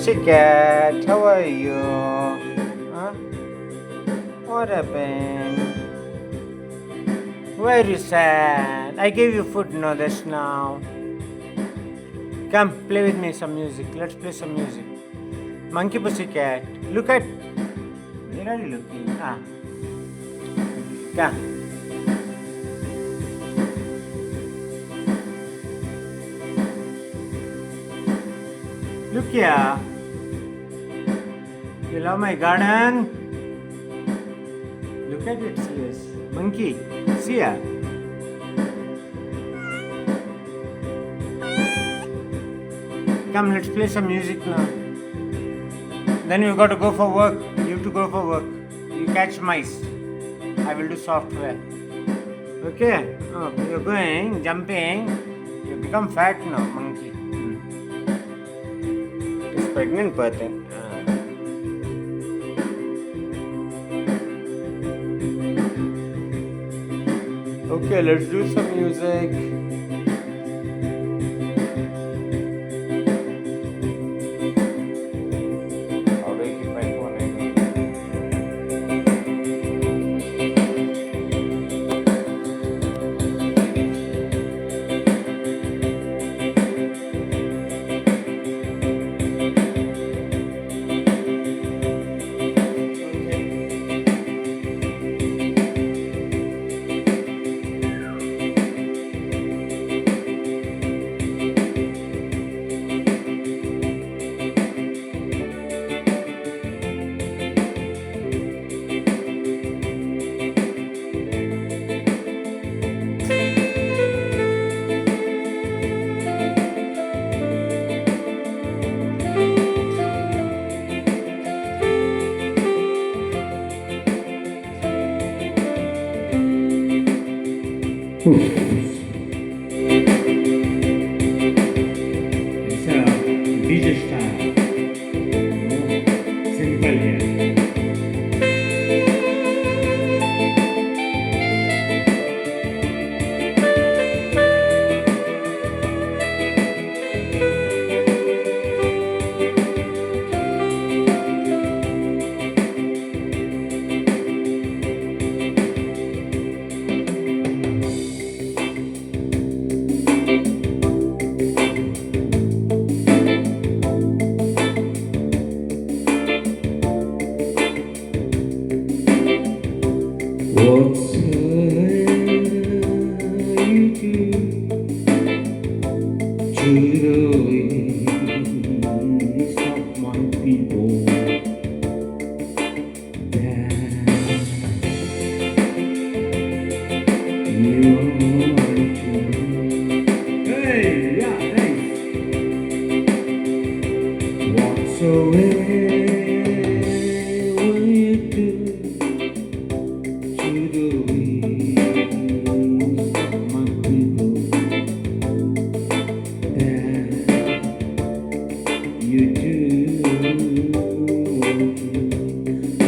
Pussycat, how are you? Huh? What happened? Why are you sad? I gave you food, no, that's now. Come, play with me some music. Let's play some music. Monkey Pussycat, look at. Where are you looking? Come. Look here. You love my garden? Look at its ears. Monkey, see ya. Come, let's play some music now. Then you got to go for work. You have to go for work. You catch mice. I will do software. Okay? Oh, you're going, jumping. You become fat now, monkey. It's pregnant person. Okay, let's do some music. How do I keep my phone? It's a DJ style. Simple here.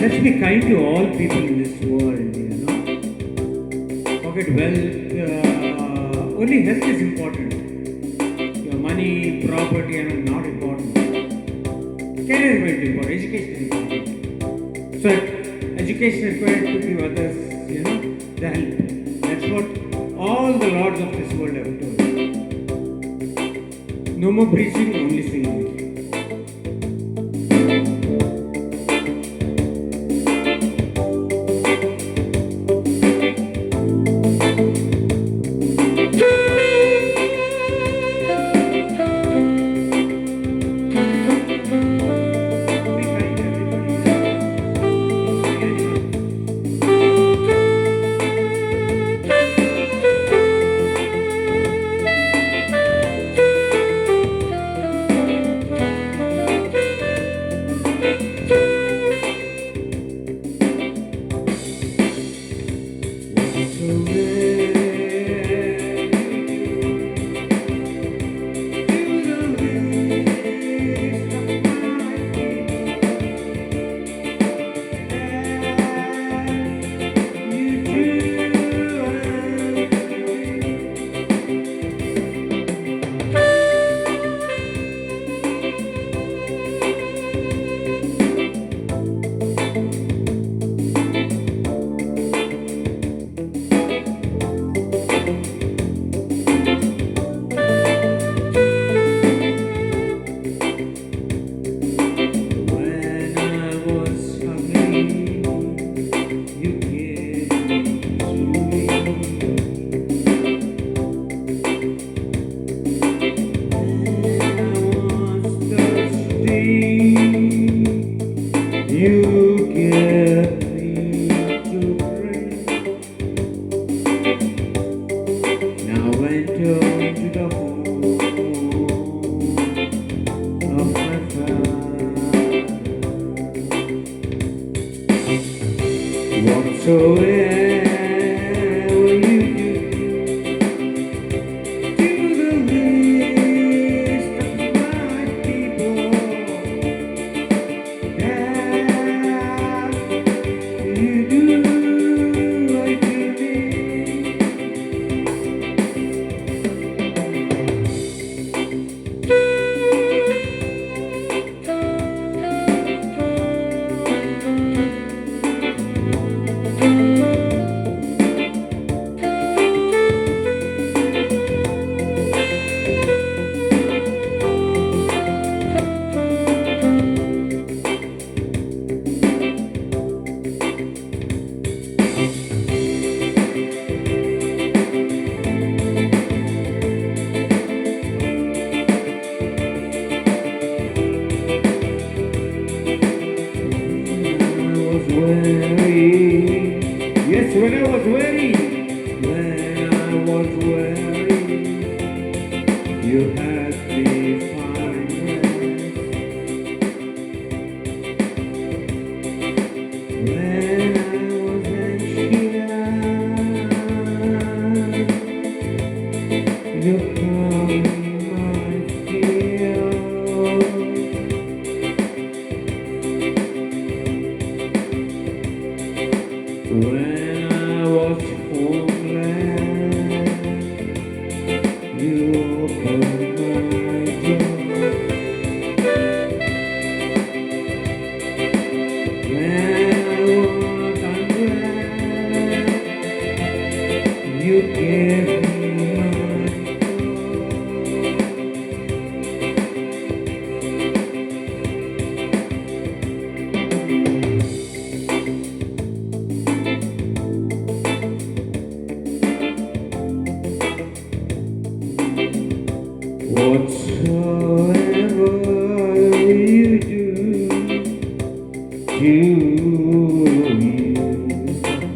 Let's be kind to all people in this world, Forget wealth. Only health is important. Your money, property are not important. Career is very important. Education is important. So, education is required to give others, the help. That's what all the lords of this world have told. No more preaching, only singing.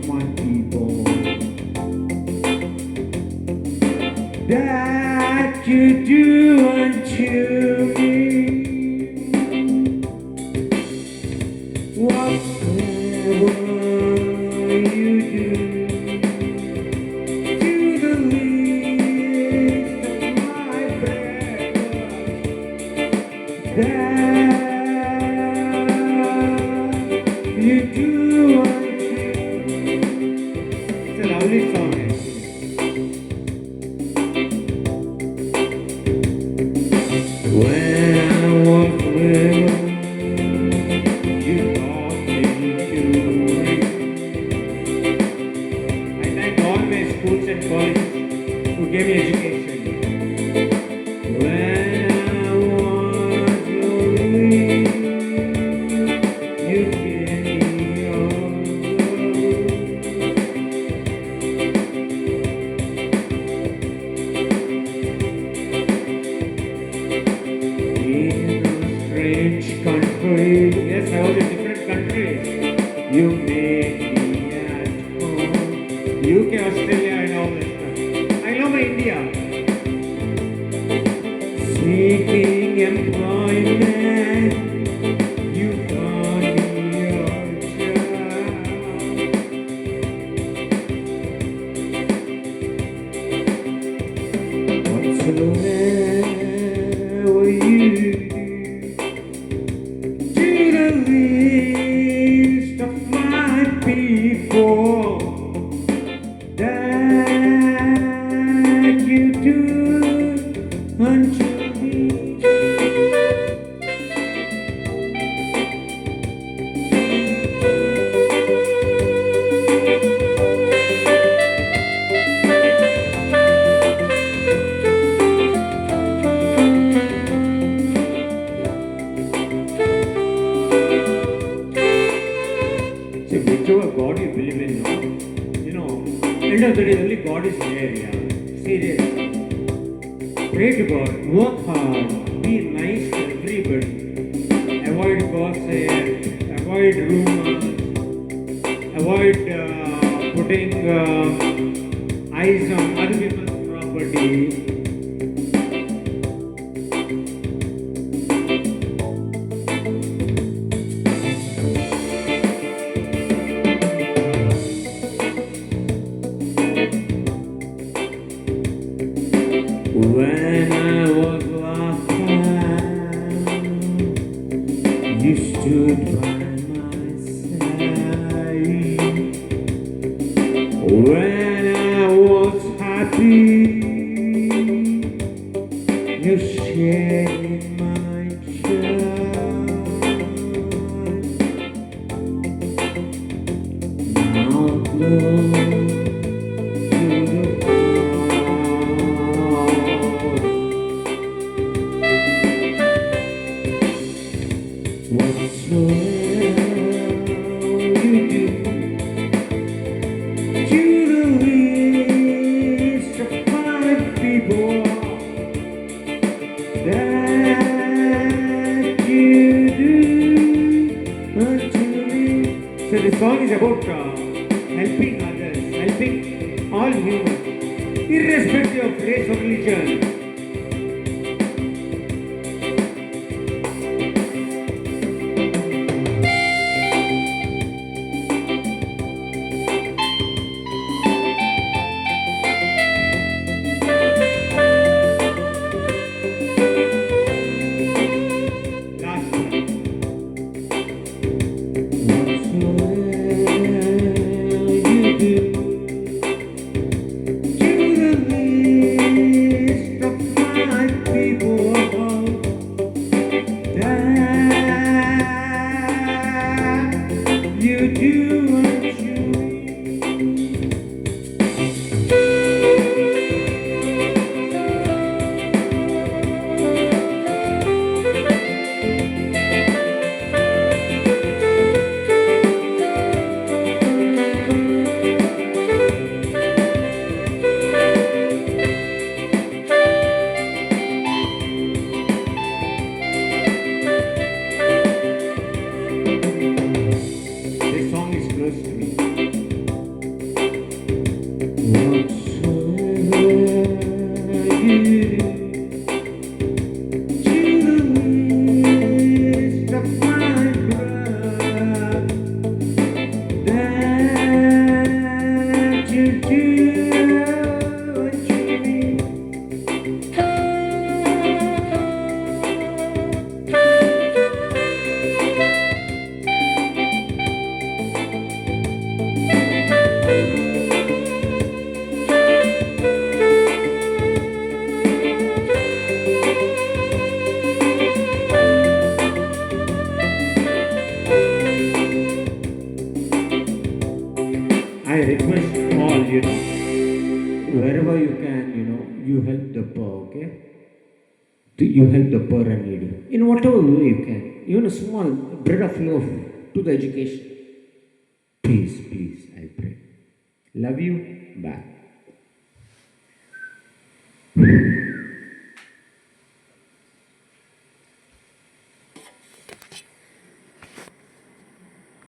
my people that you do unto me. Whatever you do to the least of my brothers, that you do unto me. It's a lovely song, actually. When I was little, you taught me to read. I thank all my schools and colleges who gave me education. When I was lonely, you gave me your in a strange country. Yes, I was in different countries. You made me at home. UK, Australia, and all that stuff. I love my India. Seeking employment, you found me your job. Whatsoever you do to the least of my people, that you do unto me. See, whichever God you believe in, no? End of the day, only God is there, yeah. Serious. Pray to God, work hard, be nice to everybody. Avoid gossip, avoid rumors, avoid putting eyes on other people's property. When I was lost, you stood by my side. When I was happy, you shared in my joy. Now glory to the whatsoever you do to the least of my people, that you do unto me. So the song is about helping others, helping all humans, irrespective of race or religion. Whatsoever you do to the least of You help the poor and needy in whatever way you can, even a small bread of loaf to the education. Please, please, I pray. Love you back.